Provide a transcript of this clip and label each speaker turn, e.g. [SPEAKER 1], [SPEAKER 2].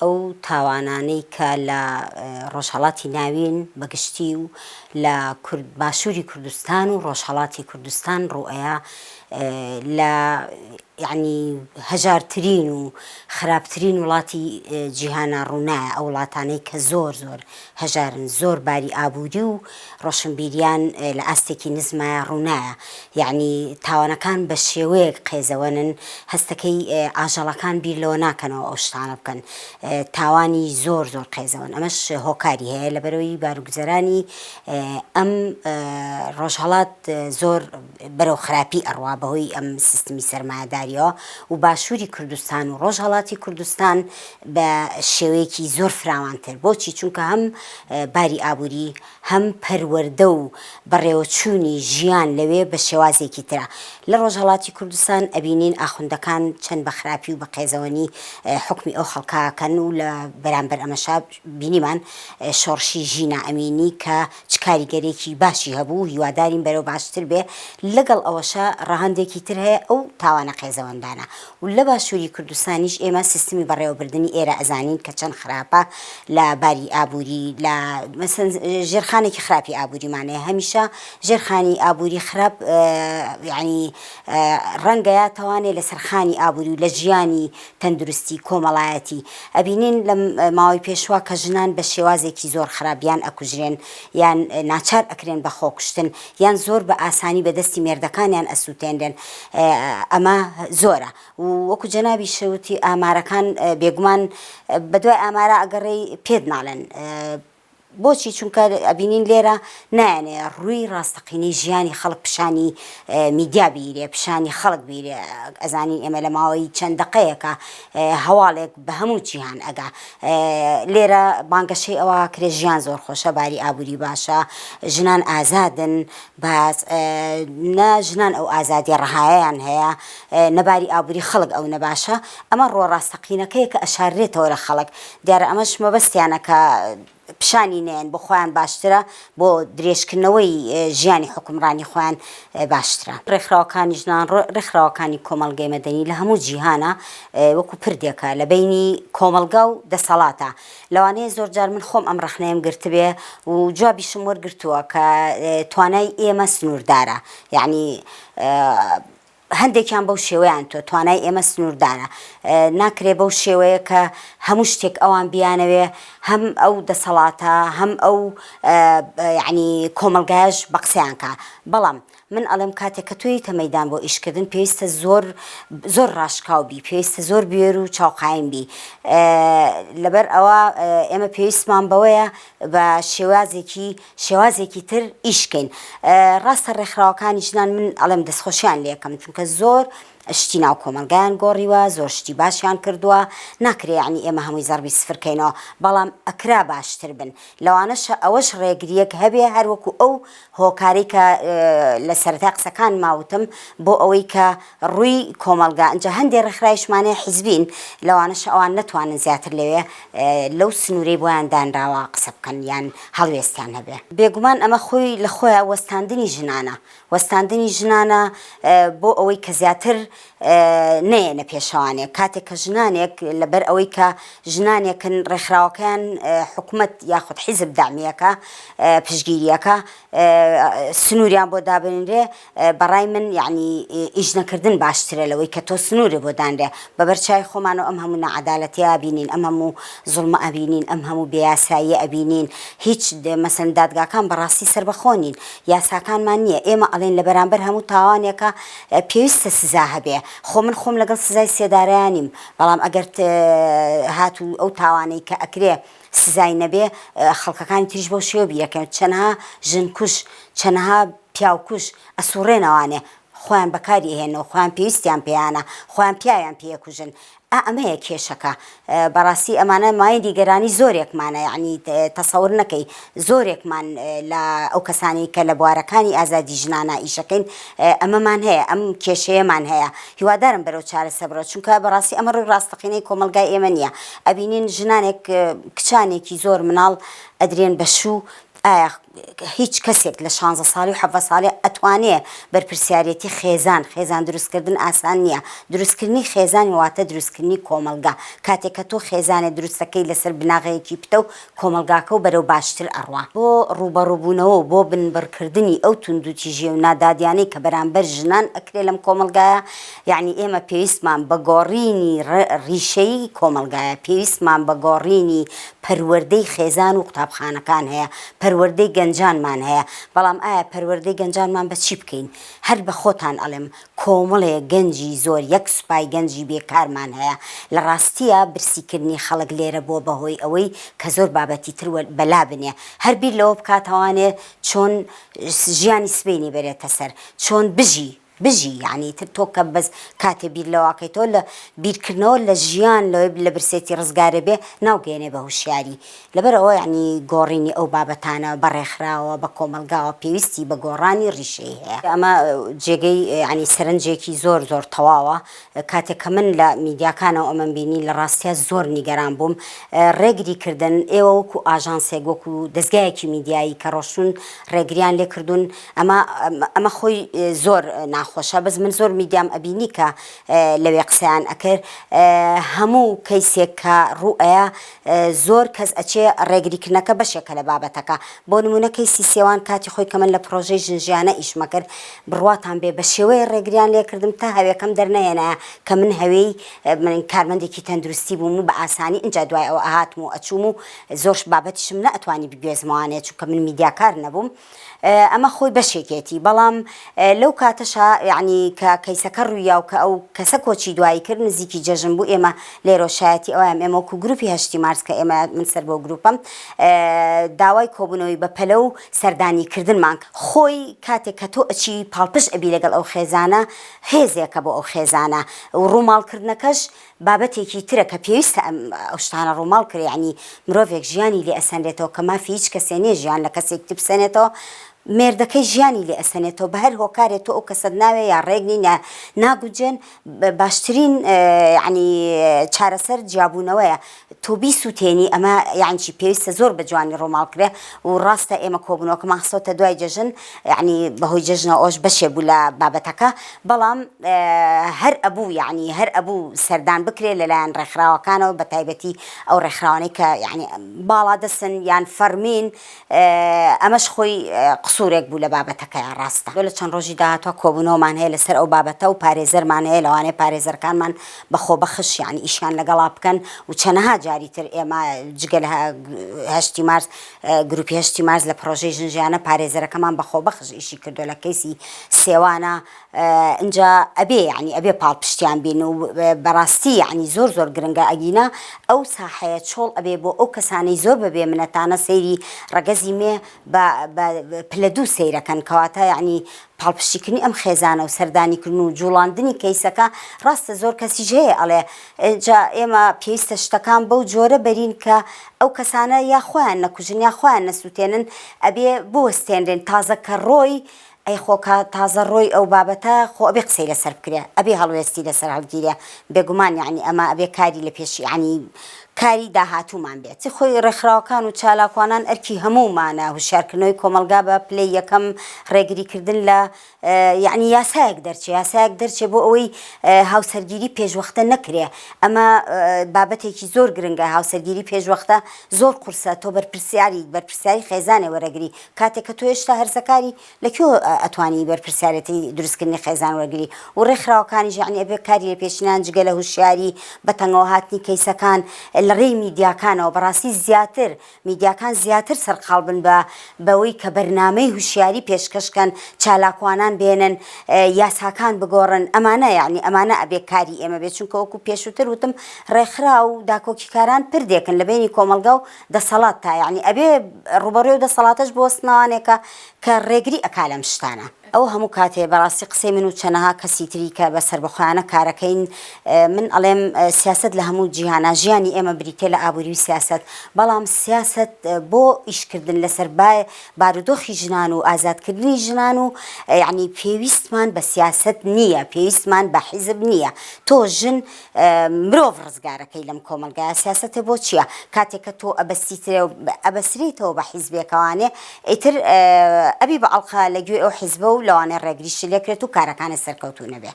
[SPEAKER 1] ئەو تاوانانەی کە لە ڕۆژهەڵاتی ناوین بەگشتی و لە باشووری کوردستان و ڕۆژهەڵاتی کوردستان ڕوئەیە لە یعنی هەژارترین و خراپترین وڵاتی جیهانە ڕوونایە ئەو وڵاتانەی کە زۆر هەژارن زۆر باری ئابووری و ڕۆشنبیریان لە ئاستێکی نزمایە ڕوونایە یعنی تاوانەکان بە شێوەیەک قێزەوەنن هەستەکەی ئاژەڵەکان بیر لەوە ناکەنەوە ئەو شتانە بکەن تاوانی زۆر قێزەوەن ئەمەش هۆکاری هەیە لەبەرەوەی بارگوزەرانی ئەم ڕۆژهەڵات زۆر بەرەو خراپی ئەڕوا بەهۆی ئەم سیستمی سەرمایەداریەوە و باشووری کوردستان و ڕۆژهەڵاتی کوردستان بە شێوەیەکی زۆر فراوانتر بۆچی چونکە هەم باری ئابووری هەم پەروەردە و بەڕێوەچوونی ژیان لەوێ بە شێوازێکی ترە لە ڕۆژهەڵاتی کوردستان ئەبینین ئاخوندەکان چەند بە خراپی و بە قێزەوەنی حکمی ئەو خەڵکاکەن و لە بەرامبەر ئەمەشا بینیمان شۆڕشی ژینە ئەمینی کە چ کاریگەرێکی باشی هەبوو هیوادارین بەرەو باشتر بێ لەگەڵ ئەوەشە ڕەهەندێکی تر هەیە ئەو تاوانە قێزەوەندانە و لە باشووری کوردستانیش ئێمە سیستمی بەڕێوەبردننی ئێرە ئەزانین کە چەند خراپە لە باری ئابووری لە مەسەن ژێرخانێکی خراپی ئابووریمانەیە هەمیشە ژێرخانی ئابووری خراپ یعنی ڕەنگەیە توانێت لە سەرخانی ئابووری و لە ژیانی تەندروستی کۆمەڵایەتی ئەبینین لە ماوەی پێشوا کە ژنان بە شێوازێکی زۆر خراپیان ئەکوژرێن یان ناچار ئەکرێن بە خۆکوشتن یان زۆر بە ئاسانی بەدەستی مێردەکانیان ئەسووتێنرێن ئەمە زۆرە و وەکو جەنابی شەوتی ئامارەکان بێگومان بەدوای ئامارە ئەگەڕێی پێت ناڵێن بۆچی چونکە ئەبینین لێرە نایەنێ ڕووی ڕاستەقینەی ژیانی خەڵک پیشانی میدیا بیرێ پیشانی خەڵک بیرێ ئەزانین ئێمە لە ماوەی چەند دقەیەکە هەواڵێک بە هەموو جیهان ئەگا لێرە بانگەشەی ئەوە کرێ ژیان زۆر خۆشە باری ئابووری باشە ژنان ئازادن باس نە ژنان ئەو ئازادی ڕەهایەیان هەیە نەباری ئابووری خەڵک ئەو نەباشە ئەمە ڕۆ ڕاستەقینەکەیە کە ئەشاررێتەوە لە خەڵک دیارە ئەمەش مەبەستیانە کە پیشانی نێن بۆ خۆیان باشترە بۆ درێژکردنەوەی ژیانی حکومڕانی خۆیان باشترە ڕێکخراوەکانی ژنان ڕێکخراوەکانی کۆمەڵگەی مەدەنی لە هەموو جیهانە وەکو پردێکە لە بینی کۆمەلگا و دەسەڵاتە لەوانەیە زۆر جار من خۆم ئەم ڕەخنەیەم گرتبێ و جوابیشم وەرگرتووە کە توانای ئێمە سنووردارە یعنی هەندێکیان بەو شێوەیان تۆ توانای ئێمە سنووردارە ناکرێ بەو شێوەیە کە هەموو شتێک ئەوان بیانەوێ هەم ئەو دەسەڵاتە هەم ئەو یعنی کۆمەلگایش بە قسەیان کە بەڵام من ئەڵێم کاتێک کە تۆی تەمەدان بۆ ئیشکردن پێویستە زۆر ڕاشکاو بی پێویستە زۆر بێر و چاوقایم بی لەبەر ئەوە ئێمە پێویستمان بەوەیە بە شێوازێکی تر ئیشکەین ڕاستە ڕێکخراوەکانی ژنان من ئەڵێم دەستخۆشیان لێ یەکەم چونکە زۆر شتی ناو کۆمەلگایان گۆڕیوە زۆر شتی باشیان کردووە ناکرێ یعنی ئێمە هەمووی زەربی سفرکەینەوە بەڵام ئەکرا باشتر بن لەوانەش ئەوەش ڕێگریەک هەبێ هەروەکو ئەو هۆکاری کە لە سەرەتا قسەکان ماوتم بۆ ئەوەی کە ڕووی کۆمەلگا ئەنجا هەندێک ڕێکخراویشمانەیە حیزبین لەوانەش ئەوان نەتوانن زیاتر لەوێ لەو سنوورەی بۆیان دانراوە قسە بکەن یان هەڵوێستیان هەبێ بێگومان ئەمە خۆی لە خۆیان وەستاندنی ژنانە بۆ ئەوەی کە زیاتر نەیەنە پێشەوانێک کاتێک کە ژنانێک لەبەر ئەوەی کە ژنانێکن ڕێکخراوەکەیان حکوومەت یاخود حیزب دامیەکە پشگیریەکە سنووریان بۆ دابنرێ بەڕای من یعنی ئیش نەکردن باشترە لەوەی کە تۆ سنوورێ بۆ دانرێ بەبەرچای خۆمانەوە ئەم هەموو نەعەدالەتیە ئەبینین ئەم هەموو زوڵمە ئەبینین ئەم هەموو بێیاساییە ئەبینین هیچ مەسەن دادگاکان بەڕاستی سربەخۆنین یاساکانمان نییە ئێمە ئەڵێن لە بەرامبەر هەموو تاوانێکە پێویستە سزا هەبێ من خۆم لەگەڵ سزای سێدارەیانیم بەڵام ئەگەر هاتوو ئەو تاوانەی کە ئەکرێ سزای نەبێ خەڵکەکانی تریش بەو شێوە بیرەکەن چەندها ژنکوش چەندها پیاوکوش ئەسوڕێنەوانێ خۆیان بەکاری هێنەوە خۆیان پێویستیان پێیانە خۆیان پیاویان پێکوژن ئەمەیە کێشەکە بەڕاستی ئەمانە مای دیگەرانی زۆرێکمانە یعنی تەسەور نەکەی زۆرێکمان لە ئەو کەسانی کە لە بوارەکانی ئازادی ژنانە ئیشەکەین ئەمەمان هەیە ئەم کێشەیەمان هەیە هیوادارم بەرەو چارەسەر بڕۆ چونکە بەڕاستی ئەمە ڕووی ڕاستەقینەی کۆمەلگای ئێمە نییە ئەبینین ژنانێک کچانێکی زۆر مناڵ ئەدرێن بە شوو هیچ کەسێک لە 16 ساڵی و 17 ساڵی ئەتوانێ بەرپرسیارەتی خێزان دروستکردن ئاسان نییە. دروستکردنی خێزان واتە دروستکردنی کۆمەلگا. کاتێک کە تۆ خێزانێ دروستەکەی لەسەر بناغەیەکی پتە و کۆمەلگاکە و بەرەو باشتر ئەڕوا. بۆ ڕوبەڕووبوونەوە بۆ بنبڕکردنی ئەو توندوتیژێ و نادادیانەی کە بەرامبەر ژنان ئەکرێ لەم کۆمەلگایە، یعنی ئێمە پێویستمان بە گۆڕینی ڕیشەی کۆمەلگایە، پێویستمان بە گۆڕینی پەروەردەی خێزان و قوتابخانەکان هەیە، پەروەردەی گەنجانمان هەیە. بەڵام ئایا پەروەردەی گەنجانمان بە چی بکەین؟ هەر بە خۆتان ئەڵێم کۆمەڵێ گەنجی زۆر، یەک سوپای گەنجی بێکارمان هەیە. لە ڕاستیە برسیکردنی خەڵک لێرە بۆ بەهۆی ئەوەی کە زۆر بابەتی تر بەلا بنێ. هەر بیر لەوە بکاتەوانێ چۆن ژیانی سبەینی بەرێتە سەر، چۆن بژی یعنی تر تۆ کە بەس کاتێ بیر لەواکەیتەوە لە بیرکردنەوە لە ژیان لە برسێتی ڕزگارە بێ ناوگەێنێ بە هوشیاری. لەبەرەوە یعنی گۆڕینی ئەو بابەتانە بەڕێکخراوە بە کۆمەلگاوە پێویستی بە گۆڕانی ڕیشەی هەیە. ئەمە جێگەی ینی سەرنجێکی زۆر تەواوە. کاتێک کە من لە میدیاکانەوە ئەمەم بینی لە ڕاستیا زۆر نیگەران بووم. ڕێگری کردن ئێوە وەکو ئاژانسێک وەکو دەستگایەکی میدیایی کە ڕۆشتون ڕێگریان لێ کردوون، ئەمە خۆی زۆر ناخۆشە. بەس من زۆر میدیام ئەبینی کە لەوێ قسەیان ئەکرد هەموو کەیسێک کە ڕوئەیە زۆر کەس ئەچێ ڕێگریکردنەکە بەشێکە لە بابەتەکە. بۆ نمونە کەیسی سێوان کاتی خۆی کە من لە پرۆژەی ژنجیانە ئیشمەکرد بڕواتان بێ بە شێوەیە ڕێگریان لێکردم تا هەوێکەم دەرنەهێنایە کە من هەوێی من کارمەندێکی تەندروستی بووم و بە ئاسانی ئینجا دوای ئەوە ئاهاتم و ئەچووم و زۆرش بابەتیشم نەئەتوانی بگوێزمەوانێ چونکە من میدیاکار نەبووم. ئەمە خۆی بەشێکێتی. بەڵام لەو کاتەشا یعنی کە کەیسەکە ڕوویا و کە ئەو کەسە کۆچی دوایی کرد نزیکی جەژن بوو. ئێمە لێرە شایەتی ئەوەیە ئێمە وەکو گروپی 8 مارس کە ئێمە من سەر بۆ گروپم داوای کۆبوونەوەی بە پەلە و سەردانیکردنمان خۆی کاتێک کە تۆ ئەچی پاڵپش ئەبی لەگەڵ ئەو خێزانە هێزێکە بۆ ئەو خێزانە و ڕووماڵکردنەکەش بابەتێکی ترە کە پێویستە ئەو شتانە ڕووماڵ کرێ. یعنی مرۆڤێک ژیانی لێ ئەسەنرێتەوە کە مافی هیچ کەسێ نییە ژیان لە کەسێک بسەنێتەوە، مێردەکەی ژیانی لێ ئەسەنێتەوە بە هەر هۆکارێت تۆ ئەو کەسەت ناوێ یا ڕێگنی ناگوجێن باشترین ینی چارەسەر جیابوونەوەیە تۆ بیسووتێنی. ئەمە یانچی پێویستە زۆر بە جوانی ڕۆماڵکرێ و ڕاستە ئێمە کۆبوونەوەکە ماخسۆتە دوای جەژن یعنی بەهۆی جەژنە ئەوش بەشێ بوو لە بابەتەکە. بەڵام هەر ئەبوو یعنی هەر ئەبوو سەردان بکرێ لەلایەن ڕێکخراوەکانەوە بە تایبەتی ئەو ڕێکخراوانەی کە یعنی باڵا دەسن یان فەرمین ئەمەش خۆی قسوورێک بوو لە بابەتەکە ڕاستە. لە چەند ڕۆژی داهاتوە کۆبوونەوەمان هەیە لەسەر ئەو بابەتە و پارێزەرمان هەیە لەوانەیە پارێزەرەکانمان بەخۆ بەخش یعنی ئیشیان لەگەڵا بکەن و چەندەها جاری تر ئێمە جگە لە 8 مارس گروپی 8 مارس لە پرۆژەی ژنجیانە پارێزەرەکەمان بەخۆ بەخش ئیشی کردو لە کەیسی سێوانە. اینجا ئەبێ یعنی ئەبێ پاڵپشتیان بین و بەڕاستی یعنی زۆر گرنگە ئەگینا ئەو ساحەیە چۆڵ ئەبێ بۆ ئەو کەسانەی زۆر بەبێ منەتانە سەیری ڕەگەزی مێ پلە دوو سەیرەکەن کەواتە یعنی پاڵپشتیکردنی ئەم خێزانە و سەردانیکردن و جوڵاندنی کەیسەکە ڕاستە زۆر کەسیش هەیە ئەڵێ جا ئێمە پێویستە شتەکان بەو جۆرە بەرین کە ئەو کەسانە یا خۆیان نەکوژن یا خۆیان نەسووتێنن ئەبێ بوەستێنرێن تازە کە ڕۆی ئەی خۆکە تازە ڕۆی ئەو بابەتە خۆ ئەبێ قسەی لەسەر بکرێ ئەبێ هەڵوێستی لەسەر هەڵگیرێ بێگومان یعنی ئەمە ئەبێ کاری لە پێش یعنی کاری داهاتوومان بێت. خۆی ڕێکخراوەکان و چالاکوانان ئەرکی هەموومانە هوشیارکردنەوەی کۆمەلگا بە پلەی یەکەم ڕێگریکردن لە یعنی یاسایەک دەرچێ بۆ ئەوەی هاوسەرگیری پێشوەختە نەکرێ. ئەمە بابەتێکی زۆر گرنگە. هاوسەرگیری پێشوەختە زۆر قورسە. تۆ بەرپرسیاری خێزانێ وەرەگری کاتێک کە تۆ هێشتا هەرزەکاری لەکوێ ئەتوانی بەرپرسیارەتی دروستکردنی خێزان وەرگری و ڕێکخراوەکانیش یعنی ئەبێ کاری لە پێشینان جگە لە هوشیاری بەتەنگەوە هاتنی کەیسەکان لە ڕێی میدیاکانەوە بەڕاستی زیاتر میدیاکان زیاتر سەرقاڵ بن بەوەی کە بەرنامەی هوشیاری پێشکەشکەن چالاکوانان بێنن یاساکان بگۆڕن. ئەمانە یعنی ئەمانە ئەبێ کاری ئێمە بێت چونکە وەکو پێشووتر وتم ڕێکخرا و داکۆکیکاران پردێکن لە بینی کۆمەلگا و دەسەڵات تا یعنی ئەبێ ڕوبەڕوێ و دەسەڵاتەش بۆ وەستنەوانێکە کە ڕێگری ئەکا لەم شتانە. ئەو هەموو کاتێ بەڕاستی قسەی من و چەنەها کەسی تری کە بەسەر بەخۆیانە کارەکەین من ئەڵێم سیاست لە هەموو جیهانا ژیانی ئێمە بریتێ لە ئابووری و سیاست بەڵام سیاست بۆ ئیشکردن لەسەر بارودۆخی ژنان و ئازادکردنی ژنان و یعنی پێویستمان بە سیاست نییە پێویستمان بە حیزب نییە تۆ ژن مرۆڤ ڕزگارەکەی لەم کۆمەلگایە سیاستە بۆ چییە کاتێک کە تۆ ئەبەسریتەوە بە حیزبێکەوانێ ئیتر ئەبی بە ئەڵقا لەگوێ ئەو حیزبە و لەوانێ ڕێگریشت لێکرێت و کارەکانە سەرکەوتو نەبێ